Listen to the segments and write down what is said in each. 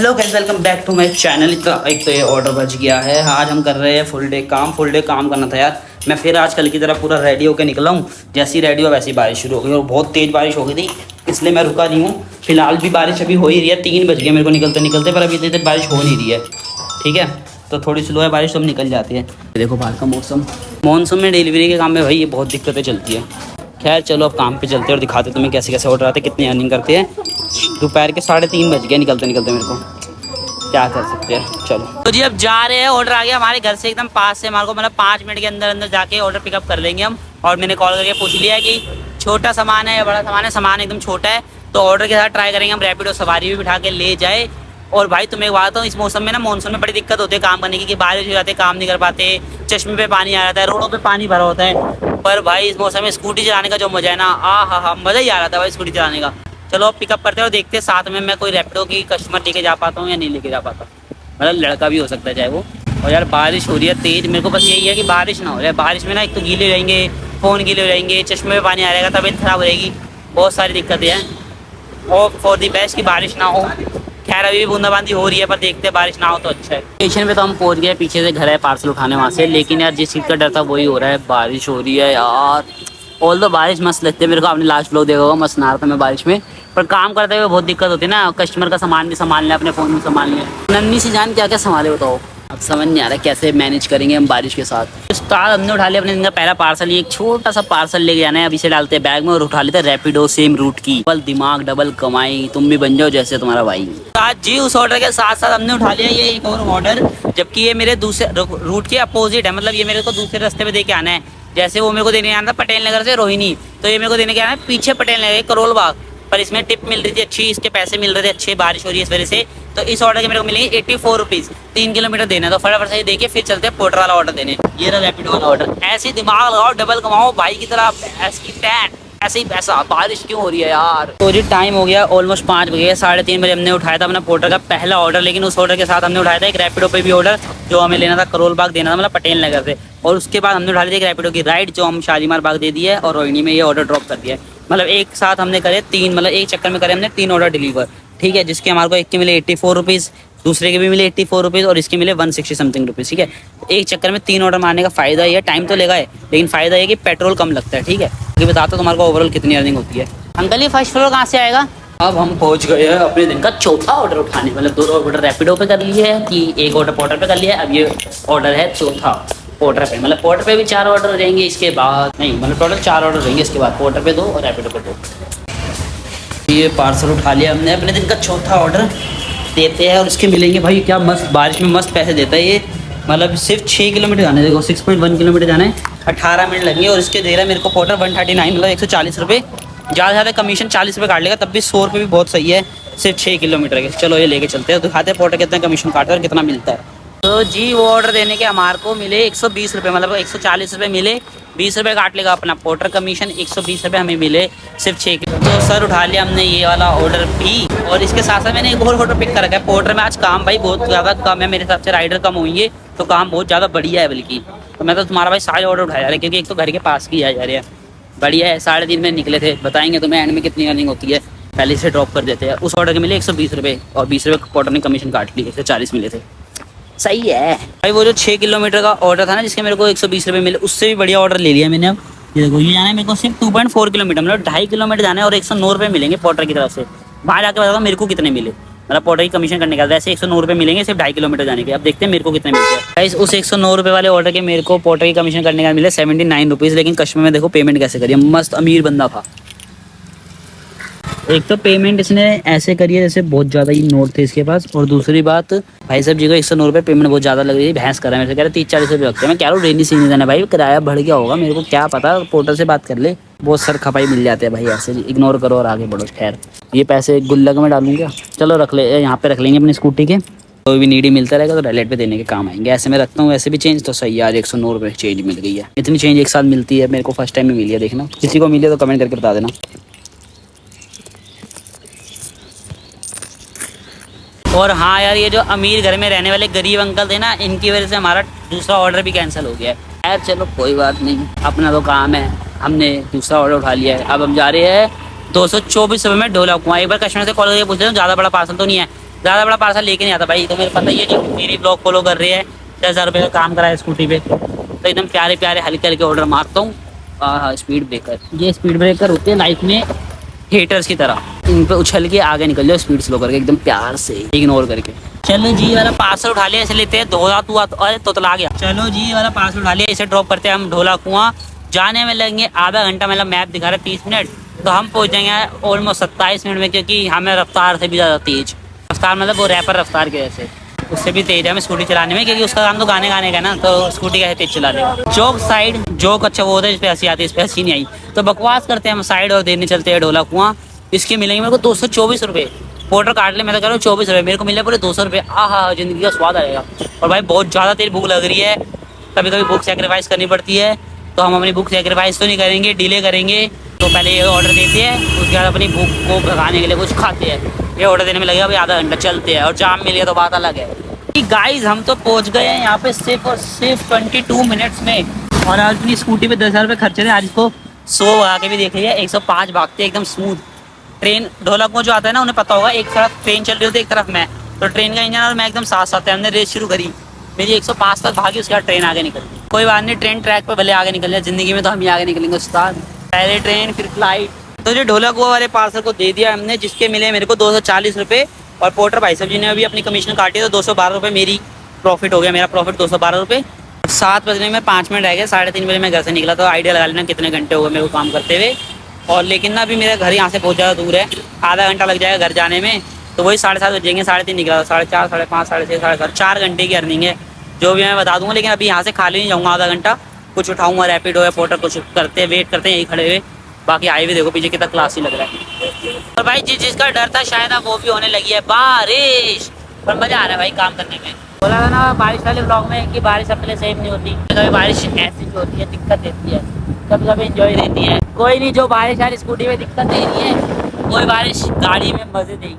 Hello guys, welcome back to my channel. एक तो ये ऑर्डर बच गया है। आज हम कर रहे हैं फुल डे काम करना था यार। मैं फिर आज कल की तरह पूरा रेडी होकर निकला हूँ। जैसी रेडी हो वैसी बारिश शुरू हो गई और बहुत तेज़ बारिश हो गई थी, इसलिए मैं रुका नहीं हूँ। फिलहाल भी बारिश अभी हो ही रही है। 3 बज गए मेरे को निकलते, पर अभी इतनी देर बारिश हो नहीं रही है। ठीक है, तो थोड़ी स्लो है बारिश, तो हम निकल जाती है। देखो बाहर का मौसम। मॉनसून में डिलीवरी के काम में भाई ये बहुत दिक्कतें चलती है। खैर चलो अब काम पे चलते हैं और दिखाते तुम्हें कैसे कैसे ऑर्डर आते हैं, कितनी अर्निंग करते हैं। दोपहर के 3:30 बज गए निकलते मेरे को, क्या कर सकते हैं। चलो तो जी अब जा रहे हैं। ऑर्डर आ गया हमारे घर से एकदम पास से, हमारे को मतलब 5 मिनट के अंदर जाके ऑर्डर पिकअप कर लेंगे हम। और मैंने कॉल करके पूछ लिया है कि छोटा सामान है या बड़ा सामान है। सामान एकदम छोटा है तो ऑर्डर के साथ ट्राई करेंगे हम रैपिडो सवारी भी बिठा के ले जाए। और भाई तुम्हें बात हो, इस मौसम में ना मानसून में बड़ी दिक्कत होती है काम करने की, कि बारिश हो जाती है, काम नहीं कर पाते, चश्मे पे पानी आ जाता है, रोडों पे पानी भरा होता है। पर भाई इस मौसम में स्कूटी चलाने का जो मजा है ना, हा मज़ा ही आ रहा था भाई स्कूटी चलाने का। चलो अब पिकअप करते हैं और देखते हैं साथ में मैं कोई रैपिडो की कस्टमर लेके जा पाता हूँ या नहीं लेके जा पाता। मतलब लड़का भी हो सकता है चाहे वो। और यार बारिश हो रही है तेज़, मेरे को बस यही है कि बारिश ना हो जाए। बारिश में ना एक तो गीले हो जाएंगे, फ़ोन गीले हो जाएंगे, चश्मे में पानी आ जाएगा, तबीयत खराब हो जाएगी, बहुत सारी दिक्कतें हैं। और फॉर दी बेस्ट की बारिश ना हो। खैर अभी भी बूंदाबांदी हो रही है, पर देखते हैं बारिश ना हो तो अच्छा है। स्टेशन पे तो हम पहुंच गए, पीछे से घर है पार्सल उठाने वहाँ से। लेकिन यार जिस चीज़ का डर था वही हो रहा है, बारिश हो रही है यार। ऑल तो बारिश मस्त लगती है मेरे को, आपने लास्ट व्लॉग देखा होगा, मस्त नहा रहा था मैं बारिश में। पर काम करते हुए बहुत दिक्कत होती है ना, कस्टमर का सामान भी संभाल लें, अपने फ़ोन भी संभाल लें। नन्ही सी जान क्या क्या संभाले बताओ। अब समझ नहीं आ रहा कैसे मैनेज करेंगे हम बारिश के साथ। स्टार हमने उठा लिया अपने दिन का पहला पार्सल। एक छोटा सा पार्सल लेके जाना है, अभी से डालते हैं बैग में और उठा लेते हैं रैपिडो सेम रूट की। डबल दिमाग डबल कमाई, तुम भी बन जाओ जैसे तुम्हारा भाई। आज जी उस ऑर्डर के साथ साथ हमने उठा लिया ये एक और ऑर्डर, जबकि ये मेरे दूसरे रूट के अपोजिट है। मतलब ये मेरे को दूसरे रास्ते पे दे के आना है। जैसे वो मेरे को देने आना था पटेल नगर से रोहिणी, तो ये मेरे को देने के आना है पीछे पटेल नगर करोल बाग। पर इसमें टिप मिल रही थी अच्छी, इसके पैसे मिल रहे थे अच्छे, बारिश हो रही है इस वजह से। तो इस ऑर्डर के मेरे को मिलेंगे 84 रुपीज़। 3 किलोमीटर देना, तो फटाफट से देके फिर चलते हैं पोर्टर वाला ऑर्डर देने। ये रहा रैपिडो वाला ऑर्डर। ऐसे दिमाग लगाओ, डबल कमाओ भाई की तरह, ऐसी टैट ऐसे ही पैसा। बारिश क्यों हो रही है यार। तो जी टाइम हो गया ऑलमोस्ट 5 बजे। 3:30 बजे हमने उठाया था अपना पोर्टर का पहला ऑर्डर। लेकिन उस ऑर्डर के साथ हमने उठाया था एक रैपिडो पे भी ऑर्डर, जो हमें लेना था करोल बाग देना था, मतलब पटेल नगर से। और उसके बाद हमने उठा लिया एक रैपिडो की राइड, जो हम शालीमार बाग दे दी है और रोहिणी में ये ऑर्डर ड्रॉप कर दिया है। मतलब एक साथ हमने करे 3, मतलब एक चक्कर में करे हमने 3 ऑर्डर डिलीवर। ठीक है, जिसके हमारे को एक के मिले 84 रुपीज़, दूसरे के भी मिले 84 रुपीज़ और इसके मिले 160 समथिंग रुपीज़। ठीक है, एक चक्कर में 3 ऑर्डर मारने का फ़ायदा ये है, टाइम तो लेगा है लेकिन फ़ायदा ये कि पेट्रोल कम लगता है। ठीक है, ये बताता हूँ तुम्हारे को ओवरऑल कितनी अर्निंग होती है। अंकल ये फर्स्ट फ्लोर कहाँ से आएगा। अब हम पहुँच गए हैं अपने दिन का चौथा ऑर्डर उठाने। मतलब 2 ऑर्डर रैपिडो पे कर लिए है कि 1 ऑर्डर पोर्टर पे कर लिया है। अब ये ऑर्डर है चौथा पोर्टर पे। मतलब पोर्टर पे भी 4 ऑर्डर हो जाएंगे इसके बाद, नहीं मतलब टोटल 4 ऑर्डर रहेंगे इसके बाद, पोर्टर पे 2 और रैपिडो पे 2। ये पार्सल उठा लिया हमने, अपने दिन का चौथा ऑर्डर देते हैं और इसके मिलेंगे भाई क्या मस्त, बारिश में मस्त पैसे देता है ये। मतलब सिर्फ 6 किलोमीटर जाना है, देखो 6.1 किलोमीटर जाना है, 18 मिनट लगेंगे। और इसके दे रहा है मेरे को पोर्टर 139, मतलब 140 रुपये। ज़्यादा से ज़्यादा कमीशन 40 रुपये काट लेगा, तब भी 100 रुपये भी बहुत सही है सिर्फ 6 किलोमीटर के। चलो ये लेके चलते हैं, दिखाते हैं पोर्टर कितना कमीशन काटता है और कितना मिलता है। तो जी वो ऑर्डर देने के हमारे को मिले 120 रुपये, मतलब 140 रुपये मिले, 20 रुपये काट लेगा अपना पोर्टर कमीशन, 120 रुपये हमें मिले सिर्फ 6 किलो। तो सर उठा लिया हमने ये वाला ऑर्डर भी। और इसके साथ साथ मैंने एक और ऑर्डर पिक कर रखा है। पोर्टर में आज काम भाई बहुत ज़्यादा कम है, मेरे हिसाब से राइडर कम होंगे तो काम बहुत ज़्यादा बढ़िया है। बल्कि तो मैं तो तुम्हारा भाई सारे ऑर्डर उठाया जा रहा है, क्योंकि एक तो घर के पास की आ जा रही है, बढ़िया है। 3:30 में निकले थे, बताएंगे तुम्हें एंड में कितनी अर्निंग होती है, पहले से ड्रॉप कर देते हैं। उस ऑर्डर के मिले 120 रुपये और 20 रुपये पोर्टर ने कमीशन काट ली, 140 मिले थे, सही है भाई। वो जो 6 किलोमीटर का ऑर्डर था ना, जिसके मेरे को 120 रुपये मिले, उससे भी बढ़िया ऑर्डर ले लिया मैंने। अब ये देखो, ये जाना है मेरे को सिर्फ 2.4 किलोमीटर, मतलब 2.5 किलोमीटर जाना है और 109 रुपये मिलेंगे पोर्टर की तरफ से। वहाँ जाकर बताओ मेरे को कितने मिले, मतलब पोर्टर की कमीशन करने का वैसे 109 रुपये मिलेंगे सिर्फ 2.5 किलोमीटर जाने के। अब देखते हैं मेरे को कितने मिलते हैं गाइस। उस 109 रुपये वाले ऑर्डर के मेरे को पोर्टर की कमीशन करने का मिले 79 रुपीज़। लेकिन कस्टमर में देखो पेमेंट कैसे करिए, मस्त अमीर बंदा था। एक तो पेमेंट इसने ऐसे करी है जैसे बहुत ज़्यादा ही नोट थे इसके पास, और दूसरी बात भाई साहब जी को 109 रुपये पेमेंट बहुत ज़्यादा लग रही है। भैंस कर रहा है मेरे से, कह रहे 30-40 रुपये लगते हैं। मैं कह रहा हूँ रेनी सीजन है भाई, किराया बढ़ गया होगा, मेरे को क्या पता, पोर्टर से बात कर ले, बहुत सर खपाई मिल जाते हैं भाई ऐसे। इग्नोर करो और आगे बढ़ो। खैर ये पैसे गुल्लक में डालूंगा, चलो रख ले, यहाँ पे रख लेंगे अपनी स्कूटी के, कोई भी नीडी मिलता रहेगा तो डायलेट पे देने के काम आएंगे। ऐसे मैं रखता हूँ, वैसे भी चेंज तो सही है। आज 109 रुपये चेंज मिल गई है। इतनी चेंज एक साथ मिलती है, मेरे को फर्स्ट टाइम में मिली है। देखना किसी को मिली है तो कमेंट करके बता देना। और हाँ यार, ये जो अमीर घर में रहने वाले गरीब अंकल थे ना, इनकी वजह से हमारा दूसरा ऑर्डर भी कैंसिल हो गया है। यार चलो कोई बात नहीं, अपना तो काम है, हमने दूसरा ऑर्डर उठा लिया है। अब हम जा रहे हैं 224 रुपये में ढोला कुआं। एक बार कस्टमर से कॉल करके पूछ रहे ज़्यादा बड़ा पार्सल तो नहीं है, ज़्यादा बड़ा पार्सल लेके नहीं आता भाई। तो मेरे पता ही है जो मेरी ब्लॉग फॉलो कर रही है, 10,000 रुपये का काम करा है स्कूटी पे, तो एकदम प्यारे प्यारे हल्के हल्के ऑर्डर मारता हूँ। हाँ, स्पीड ब्रेकर, ये स्पीड ब्रेकर होते हैं लाइफ में हेटर्स की तरह, इन पे उछल के आगे निकल जाओ स्पीड स्लो करके, एकदम प्यार से इग्नोर करके। चलो जी वाला पार्सल उठा लिया, ऐसे लेते हैं धोला तू अरे तोतला गया। चलो जी वाला पार्सल उठा लिया, इसे ड्रॉप करते हैं हम ढोला कुआं। जाने में लगेंगे आधा घंटा, मतलब मैप दिखा रहा है 30 मिनट, तो हम पहुंच जाएंगे ऑलमोस्ट 27 मिनट में, क्योंकि हमें रफ्तार से भी ज़्यादा तेज, रफ्तार मतलब वो रैपर रफ्तार के जैसे, उससे भी तेज है हमें स्कूटी चलाने में, क्योंकि उसका काम तो गाने गाने का ना, तो स्कूटी कैसे तेज चला लेगा। जोक साइड, जोक अच्छा वो होता है, इस पर हंसी आती है, इस पर हंसी नहीं आई, तो बकवास करते हैं हम साइड और देने चलते हैं ढोला कुआं। इसके मिलेंगे मेरे को 224 रुपये, पोर्टर काट ले, मैं तो कह रहा हूँ 24 रुपये, मेरे को मिले पूरे 200 रुपये। हाँ, ज़िंदगी का स्वाद आएगा। और भाई बहुत ज़्यादा तेज भूख लग रही है, कभी कभी भूख सेक्रीफाइस करनी पड़ती है, तो हम अपनी भूख सेक्रीफाइस तो नहीं करेंगे, डिले करेंगे। तो पहले ये ऑर्डर देते हैं, उसके बाद अपनी भूख को भगाने के लिए कुछ खाते हैं। ये ऑर्डर देने में लगेगा भाई आधा घंटा, चलते हैं, और जाम मिल गया तो बात अलग है। गाइज हम तो पहुंच गए हैं यहाँ पे सिर्फ और सिर्फ 22 मिनट्स में, और आज अपनी स्कूटी पे 10,000 रुपये खर्चे थे। आज इसको 100 भगा के भी देख लिया, 105 भागते एकदम स्मूथ। ट्रेन ढोलक में जो आता है ना, उन्हें पता होगा, एक तरफ ट्रेन चल रही होती है, एक तरफ मैं, तो ट्रेन का इंजन और मैं एकदम साथ साथ है, हमने रेस शुरू करी, मेरी 105 तक भागी, उसके बाद ट्रेन आगे निकल गई। कोई बात नहीं, ट्रेन ट्रैक पे भले आगे निकल जाए, जिंदगी में तो हम ही आगे निकलेंगे उस्ताद। पहले ट्रेन फिर फ्लाइट। तो जो ढोलक वो वाले पार्सल को दे दिया हमने, जिसके मिले मेरे को 240 रुपये, और पोर्टर भाई साहब जी ने अभी अपनी कमीशन काटी, तो 212 रुपये मेरी प्रॉफिट हो गया, मेरा प्रॉफिट 212 रुपये। 7 बजने में 5 मिनट रह गए, 3:30 बजे मैं घर से निकला, तो आइडिया लगा लेना कितने घंटे हो गए मेरे को काम करते हुए। और लेकिन ना अभी मेरा घर यहाँ से बहुत ज़्यादा दूर है, आधा घंटा लग जाएगा घर जाने में, तो वही 7:30 बजेंगे, 3:30 निकला, 4:30, 5:30, 6:30, 7:30, 4 घंटे की अर्निंग है, जो भी मैं बता दूँगा। लेकिन अभी यहाँ से खाली नहीं जाऊँगा, आधा घंटा कुछ उठाऊँगा, रैपिडो या पोर्टर कुछ करते हैं, वेट करते हैं यही खड़े हुए। बाकी हाईवे देखो पीछे कितना क्लासी लग रहा है। और भाई जिस चीज़ डर था शायद अब वो भी होने लगी है, बारिश। पर मज़ा आ रहा है भाई काम करने में। बोला था ना बारिश वाले ब्लॉग में कि बारिश अपने लिए सेफ नहीं होती, कभी बारिश ऐसी जो होती है दिक्कत देती है, कभी कभी इंजॉय देती है। कोई नहीं, जो बारिश वाली स्कूटी में दिक्कत दे रही है, कोई बारिश गाड़ी में मज़े देगी।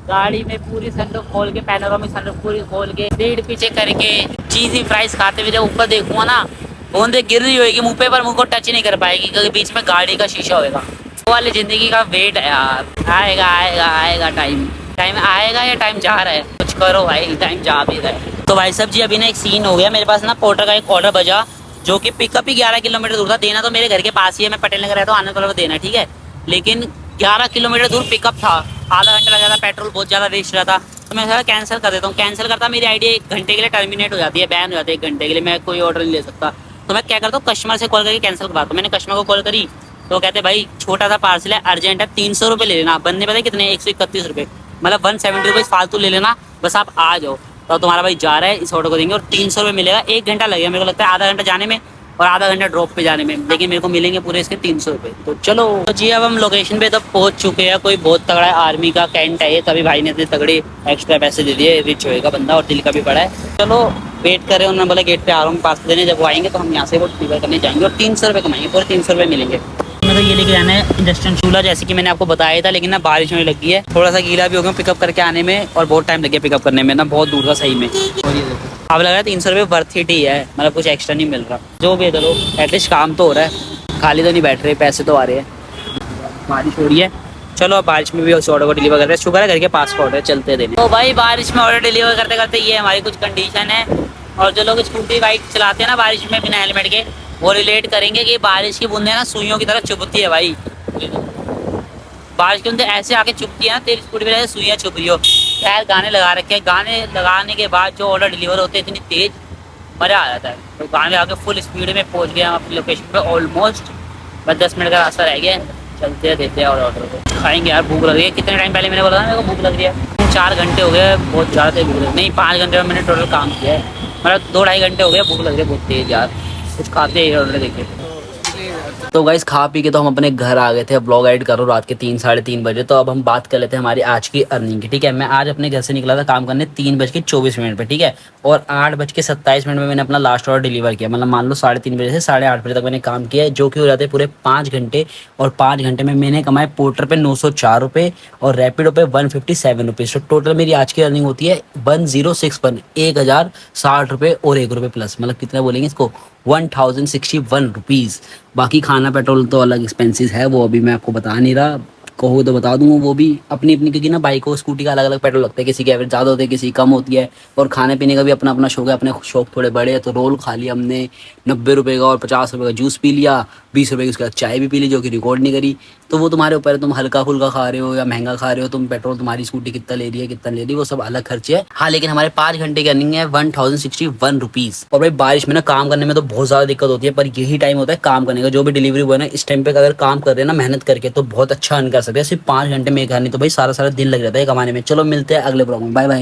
गाड़ी में पूरी सनरूफ खोल के, पैनोरामिक सनरूफ पूरी खोल के, सीट पीछे करके, चीज़ी फ्राइज खाते हुए जब ऊपर देखूँगा ना, बूंदे गिर रही होगी मुँह पे, पर मुँह को टच नहीं कर पाएगी, क्योंकि बीच में गाड़ी का शीशा होएगा। वो वाली ज़िंदगी का वेट है यार, आएगा आएगा आएगा टाइम, टाइम आएगा या टाइम जा रहा है, कुछ करो भाई, टाइम जा भी रहा है। तो भाई साहब जी अभी ना एक सीन हो गया मेरे पास ना, पोर्टर का एक ऑर्डर बजा, जो कि पिकअप ही 11 किलोमीटर दूर था, देना तो मेरे घर के पास ही है, मैं पटेल नगर रहता हूँ, आने वाला देना ठीक है, लेकिन 11 किलोमीटर दूर पिकअप था, आधा घंटा लगा था, पेट्रोल बहुत ज़्यादा वेस्ट रहा था, तो मैं सोचा कैंसिल कर देता हूँ। कैंसिल करता मेरी आईडी 1 घंटे के लिए टर्मिनेट हो जाती है, बैन हो जाती है 1 घंटे के लिए, मैं कोई ऑर्डर नहीं ले सकता। तो मैं क्या करता हूँ, कस्टमर से कॉल करके कैंसिल करवाता हूँ। मैंने कस्टमर को कॉल करी, तो कहते भाई छोटा सा पार्सल है, अर्जेंट है, 300 रुपये ले लेना। बनने पता है कितने, 131 रुपये, मतलब 170 रुपये फालतू ले लेना, बस आप आ जाओ। तो तुम्हारा भाई जा रहा है, इस ऑर्डर को देंगे और 300 रुपये मिलेगा। 1 घंटा लगेगा मेरे को लगता है, आधा घंटा जाने में और आधा घंटा ड्रॉप पे जाने में, लेकिन मेरे को मिलेंगे पूरे इसके 300 रुपये। तो चलो तो जी अब हम लोकेशन पे तो पहुंच चुके हैं। कोई बहुत तगड़ा है, आर्मी का कैंट है ये, तभी भाई ने इतने तगड़े एक्स्ट्रा पैसे दे दिए, रिच होएगा बंदा और दिल का भी बड़ा है। चलो वेट कर रहे हैं, उन्होंने बोला गेट पे आ रहा हूँ पास देने, जब वो आएंगे तो हम यहाँ से वो डिलीवर करने जाएंगे और 300 रुपये कमाएंगे, पूरे 300 रुपये मिलेंगे। मैं तो ये लेके जाना है इंडक्शन चूल्हा, जैसे कि मैंने आपको बताया था, लेकिन ना बारिश होने लगी है, थोड़ा सा गीला भी हो गया पिकअप करके आने में, और बहुत टाइम लग गया पिकअप करने में ना, बहुत दूर था सही में। और ये देखो अब लग रहा है 300 रुपये वर्थ इट ही है, मतलब कुछ एक्स्ट्रा नहीं मिल रहा, जो भी है चलो एटलीस्ट काम तो हो रहा है, खाली तो नहीं बैठ रहे, पैसे तो आ रहे हैं। बारिश हो रही है, चलो अब बारिश में भी उस ऑर्डर को डिलीवर कर रहे हैं। शुक्र है घर के पास का ऑर्डर चलते देने। तो भाई बारिश में ऑर्डर डिलीवर करते करते ये हमारी कुछ कंडीशन है, और जो लोग स्कूटी बाइक चलाते हैं ना बारिश में बिना हेलमेट के, वो रिलेट करेंगे कि बारिश की बूंदें ना सुइयों की तरह चुभती है भाई। बारिश की बूंदें ऐसे आके चुभती है ना, तेरी स्कूटी में सुइयाँ चुभ रही हो। खैर गाने लगा रखे हैं, गाने लगाने के बाद जो ऑर्डर डिलीवर होते हैं इतनी तेज मज़ा आ जाता है। तो गाने आके फुल स्पीड में पहुँच गए हम अपनी लोकेशन पे, ऑलमोस्ट बस 10 मिनट का रास्ता रह गया, चलते हैं देते हैं और ऑर्डर को खाएंगे। यार भूख लग रही है, कितने टाइम पहले मैंने बोला था मेरे को भूख लग रही है, 4 घंटे हो गए, बहुत ज़्यादा तेज भूख लग, नहीं 5 घंटे में मैंने टोटल काम किया है, मतलब 2-2.5 घंटे हो गए, भूख लग रही है बहुत तेज यार, कुछ खाते हैं ऑर्डर देखे। तो गाइस खा पी के तो हम अपने घर आ गए थे। अब ब्लॉग एडिट करो रात के 3-3:30 बजे। तो अब हम बात कर लेते हैं हमारी आज की अर्निंग की, ठीक है। मैं आज अपने घर से निकला था काम करने 3:24 पे, ठीक है, और 8:27 में मैंने अपना लास्ट ऑर्डर डिलीवर किया। मतलब मान लो 3:30 बजे से 8:30 बजे तक मैंने काम किया है, जो कि हो जाते हैं पूरे 5 घंटे। और 5 घंटे में मैंने कमाए पोर्टर पे 904 रुपये और रैपिडो पे 157 रुपीज़। तो टोटल मेरी आज की अर्निंग होती है 1061, 1060 रुपये और 1 रुपये प्लस, मतलब कितना बोलेंगे इसको, 1061 रुपीज़। बाकी खाना पेट्रोल तो अलग एक्सपेंसेस है, वो अभी मैं आपको बता नहीं रहा, कहो तो बता दूंगा वो भी अपनी अपनी, क्योंकि ना बाइक और स्कूटी का अलग अलग पेट्रोल लगता है, किसी की एवरेज ज़्यादा होती है, किसी की कम होती है। और खाने पीने का भी अपना अपना शौक है, अपने शौक थोड़े बड़े हैं, तो रोल खा लिया हमने 90 रुपये का, और 50 रुपये का जूस पी लिया, 20 रुपये की उसके बाद चाय भी पी ली, जो कि रिकॉर्ड नहीं करी। तो वो तुम्हारे ऊपर है, तुम हल्का फुल्का खा रहे हो या महंगा खा रहे हो, तुम पेट्रोल तुम्हारी स्कूटी कितना ले रही है कितना ले रही है, वो सब अलग खर्चे है। हाँ लेकिन हमारे 5 घंटे की अर्निंग है 1061 रुपीज़। और भाई बारिश में ना काम करने में तो बहुत ज़्यादा दिक्कत होती है, पर यही टाइम होता है काम करने का। जो भी डिलीवरी बॉय ना इस टाइम पे अगर काम कर रहे हैं ना मेहनत करके, तो बहुत अच्छा अर्न कर सकते हैं। सिर्फ 5 घंटे में एक अर्निंग तो भाई सारा सारा दिन लग जाता है कमाने में। चलो मिलते हैं अगले ब्लॉग में, बाय बाय।